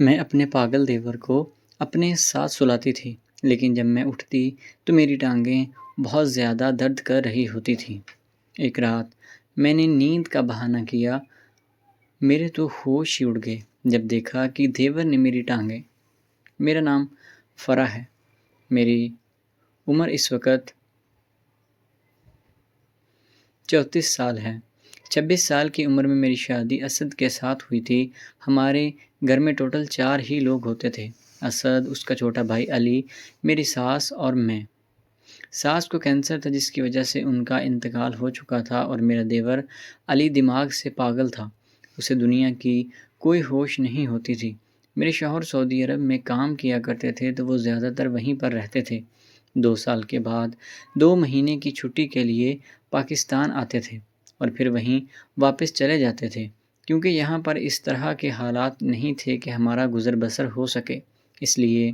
میں اپنے پاگل دیور کو اپنے ساتھ سلاتی تھی، لیکن جب میں اٹھتی تو میری ٹانگیں بہت زیادہ درد کر رہی ہوتی تھیں۔ ایک رات میں نے نیند کا بہانہ کیا، میرے تو ہوش ہی اڑ گئے جب دیکھا کہ دیور نے میری ٹانگیں۔ میرا نام فرح ہے، میری عمر اس وقت 34 سال ہے۔ 26 سال کی عمر میں میری شادی اسد کے ساتھ ہوئی تھی۔ ہمارے گھر میں ٹوٹل 4 ہی لوگ ہوتے تھے: اسد، اس کا چھوٹا بھائی علی، میری ساس اور میں۔ ساس کو کینسر تھا جس کی وجہ سے ان کا انتقال ہو چکا تھا، اور میرا دیور علی دماغ سے پاگل تھا، اسے دنیا کی کوئی ہوش نہیں ہوتی تھی۔ میرے شوہر سعودی عرب میں کام کیا کرتے تھے تو وہ زیادہ تر وہیں پر رہتے تھے۔ 2 سال کے بعد 2 مہینے کی چھٹی کے لیے پاکستان آتے تھے اور پھر وہیں واپس چلے جاتے تھے، کیونکہ یہاں پر اس طرح کے حالات نہیں تھے کہ ہمارا گزر بسر ہو سکے۔ اس لیے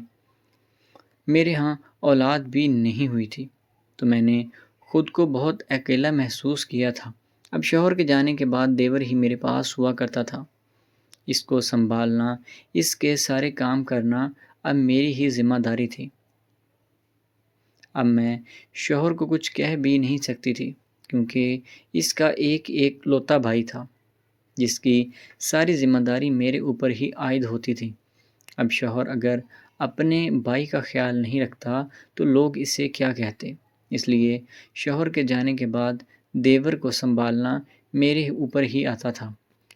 میرے ہاں اولاد بھی نہیں ہوئی تھی، تو میں نے خود کو بہت اکیلا محسوس کیا تھا۔ اب شوہر کے جانے کے بعد دیور ہی میرے پاس ہوا کرتا تھا۔ اس کو سنبھالنا، اس کے سارے کام کرنا اب میری ہی ذمہ داری تھی۔ اب میں شوہر کو کچھ کہہ بھی نہیں سکتی تھی، کیونکہ اس کا ایک لوتا بھائی تھا جس کی ساری ذمہ داری میرے اوپر ہی عائد ہوتی تھی۔ اب شوہر اگر اپنے بھائی کا خیال نہیں رکھتا تو لوگ اسے کیا کہتے؟ اس لیے شوہر کے جانے کے بعد دیور کو سنبھالنا میرے اوپر ہی آتا تھا۔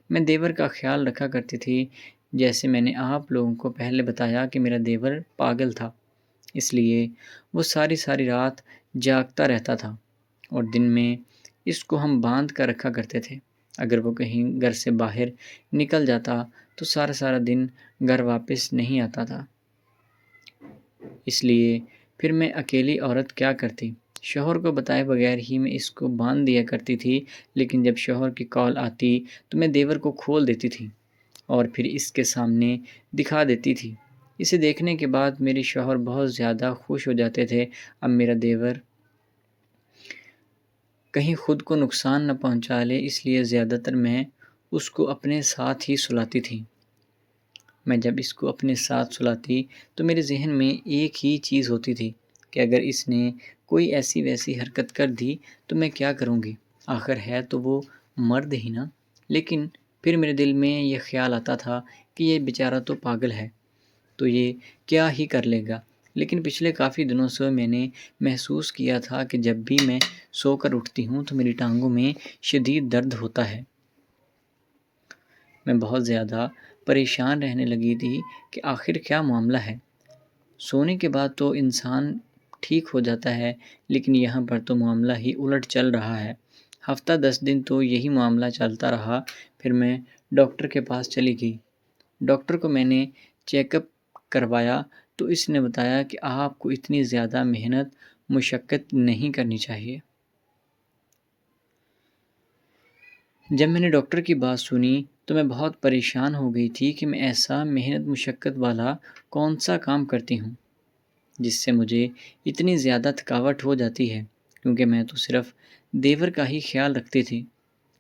میں دیور کا خیال رکھا کرتی تھی، جیسے میں نے آپ لوگوں کو پہلے بتایا کہ میرا دیور پاگل تھا، اس لیے وہ ساری رات جاگتا رہتا تھا، اور دن میں اس کو ہم باندھ کر رکھا کرتے تھے۔ اگر وہ کہیں گھر سے باہر نکل جاتا تو سارا دن گھر واپس نہیں آتا تھا۔ اس لیے پھر میں اکیلی عورت کیا کرتی؟ شوہر کو بتائے بغیر ہی میں اس کو باندھ دیا کرتی تھی، لیکن جب شوہر کی کال آتی تو میں دیور کو کھول دیتی تھی اور پھر اس کے سامنے دکھا دیتی تھی۔ اسے دیکھنے کے بعد میرے شوہر بہت زیادہ خوش ہو جاتے تھے۔ اب میرا دیور کہیں خود کو نقصان نہ پہنچا لے، اس لیے زیادہ تر میں اس کو اپنے ساتھ ہی سلاتی تھی۔ میں جب اس کو اپنے ساتھ سلاتی تو میرے ذہن میں ایک ہی چیز ہوتی تھی کہ اگر اس نے کوئی ایسی ویسی حرکت کر دی تو میں کیا کروں گی؟ آخر ہے تو وہ مرد ہی نا۔ لیکن پھر میرے دل میں یہ خیال آتا تھا کہ یہ بیچارہ تو پاگل ہے، تو یہ کیا ہی کر لے گا۔ لیکن پچھلے کافی دنوں سے میں نے محسوس کیا تھا کہ جب بھی میں سو کر اٹھتی ہوں تو میری ٹانگوں میں شدید درد ہوتا ہے۔ میں بہت زیادہ پریشان رہنے لگی تھی کہ آخر کیا معاملہ ہے۔ سونے کے بعد تو انسان ٹھیک ہو جاتا ہے، لیکن یہاں پر تو معاملہ ہی الٹ چل رہا ہے۔ ہفتہ 10 دن تو یہی معاملہ چلتا رہا، پھر میں ڈاکٹر کے پاس چلی گئی۔ ڈاکٹر کو میں نے چیک اپ کروایا تو اس نے بتایا کہ آپ کو اتنی زیادہ محنت مشقت نہیں کرنی چاہیے۔ جب میں نے ڈاکٹر کی بات سنی تو میں بہت پریشان ہو گئی تھی کہ میں ایسا محنت مشقت والا کون سا کام کرتی ہوں جس سے مجھے اتنی زیادہ تھکاوٹ ہو جاتی ہے، کیونکہ میں تو صرف دیور کا ہی خیال رکھتی تھی۔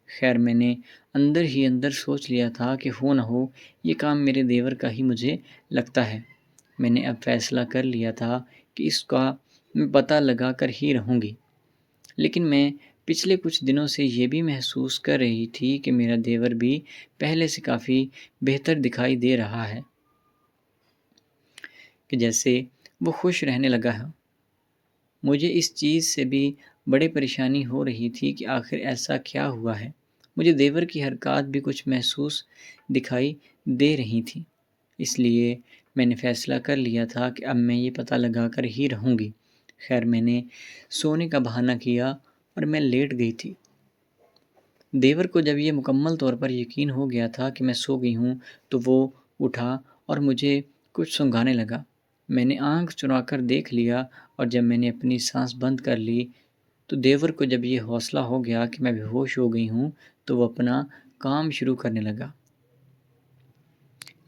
خیر میں نے اندر ہی اندر سوچ لیا تھا کہ ہو نہ ہو یہ کام میرے دیور کا ہی مجھے لگتا ہے۔ میں نے اب فیصلہ کر لیا تھا کہ اس کا میں پتہ لگا کر ہی رہوں گی۔ لیکن میں پچھلے کچھ دنوں سے یہ بھی محسوس کر رہی تھی کہ میرا دیور بھی پہلے سے کافی بہتر دکھائی دے رہا ہے، کہ جیسے وہ خوش رہنے لگا ہے۔ مجھے اس چیز سے بھی بڑی پریشانی ہو رہی تھی کہ آخر ایسا کیا ہوا ہے۔ مجھے دیور کی حرکات بھی کچھ محسوس دکھائی دے رہی تھیں، اس لیے میں نے فیصلہ کر لیا تھا کہ اب میں یہ پتہ لگا کر ہی رہوں گی۔ خیر میں نے سونے کا بہانہ کیا اور میں لیٹ گئی تھی۔ دیور کو جب یہ مکمل طور پر یقین ہو گیا تھا کہ میں سو گئی ہوں تو وہ اٹھا اور مجھے کچھ سنگھانے لگا۔ میں نے آنکھ چرا کر دیکھ لیا، اور جب میں نے اپنی سانس بند کر لی تو دیور کو جب یہ حوصلہ ہو گیا کہ میں بے ہوش ہو گئی ہوں تو وہ اپنا کام شروع کرنے لگا۔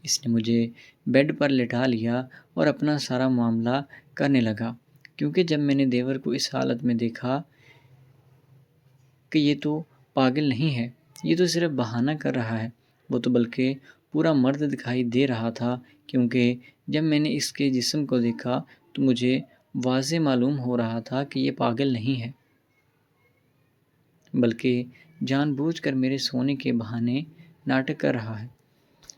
اس نے مجھے بیڈ پر لٹا لیا اور اپنا سارا معاملہ کرنے لگا، کیونکہ جب میں نے دیور کو اس حالت میں دیکھا کہ یہ تو پاگل نہیں ہے، یہ تو صرف بہانہ کر رہا ہے، وہ تو بلکہ پورا مرد دکھائی دے رہا تھا، کیونکہ جب میں نے اس کے جسم کو دیکھا تو مجھے واضح معلوم ہو رہا تھا کہ یہ پاگل نہیں ہے، بلکہ جان بوجھ کر میرے سونے کے بہانے ناٹک کر رہا ہے۔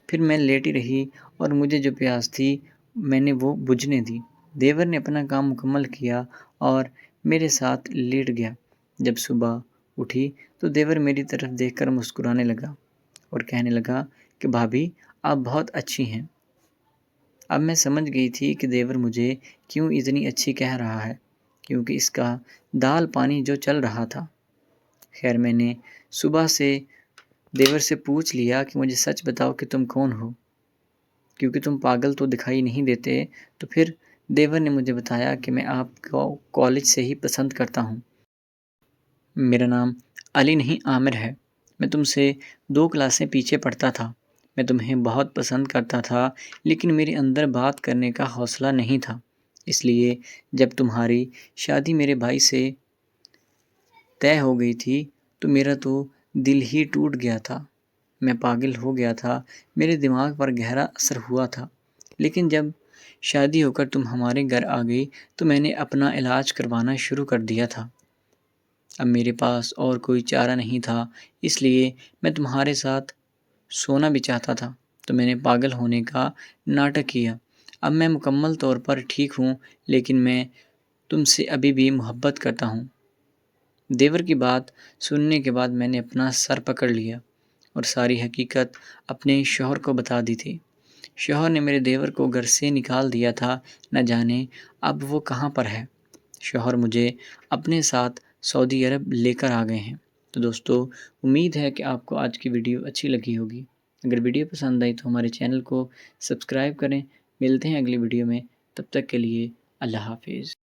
پھر میں لیٹی رہی اور مجھے جو پیاس تھی میں نے وہ بجھنے دی۔ دیور نے اپنا کام مکمل کیا اور میرے ساتھ لیٹ گیا۔ جب صبح اٹھی تو دیور میری طرف دیکھ کر مسکرانے لگا اور کہنے لگا کہ بھابھی آپ بہت اچھی ہیں۔ اب میں سمجھ گئی تھی کہ دیور مجھے کیوں اتنی اچھی کہہ رہا ہے، کیونکہ اس کا دال پانی جو چل رہا تھا۔ خیر میں نے صبح سے دیور سے پوچھ لیا کہ مجھے سچ بتاؤ کہ تم کون ہو، کیونکہ تم پاگل تو دکھائی نہیں دیتے۔ تو پھر دیور نے مجھے بتایا کہ میں آپ کو کالج سے ہی پسند کرتا ہوں۔ میرا نام علی نہیں عامر ہے۔ میں تم سے 2 کلاسیں پیچھے پڑھتا تھا۔ میں تمہیں بہت پسند کرتا تھا، لیکن میرے اندر بات کرنے کا حوصلہ نہیں تھا۔ اس لیے جب تمہاری شادی میرے بھائی سے طے ہو گئی تھی تو میرا تو دل ہی ٹوٹ گیا تھا۔ میں پاگل ہو گیا تھا، میرے دماغ پر گہرا اثر ہوا تھا۔ لیکن جب شادی ہو کر تم ہمارے گھر آ گئی تو میں نے اپنا علاج کروانا شروع کر دیا تھا۔ اب میرے پاس اور کوئی چارہ نہیں تھا، اس لیے میں تمہارے ساتھ سونا بھی چاہتا تھا، تو میں نے پاگل ہونے کا ناٹک کیا۔ اب میں مکمل طور پر ٹھیک ہوں، لیکن میں تم سے ابھی بھی محبت کرتا ہوں۔ دیور کی بات سننے کے بعد میں نے اپنا سر پکڑ لیا اور ساری حقیقت اپنے شوہر کو بتا دی تھی۔ شوہر نے میرے دیور کو گھر سے نکال دیا تھا، نہ جانے اب وہ کہاں پر ہے۔ شوہر مجھے اپنے ساتھ سعودی عرب لے کر آ گئے ہیں۔ تو دوستو، امید ہے کہ آپ کو آج کی ویڈیو اچھی لگی ہوگی۔ اگر ویڈیو پسند آئی تو ہمارے چینل کو سبسکرائب کریں۔ ملتے ہیں اگلی ویڈیو میں، تب تک کے لیے اللہ حافظ۔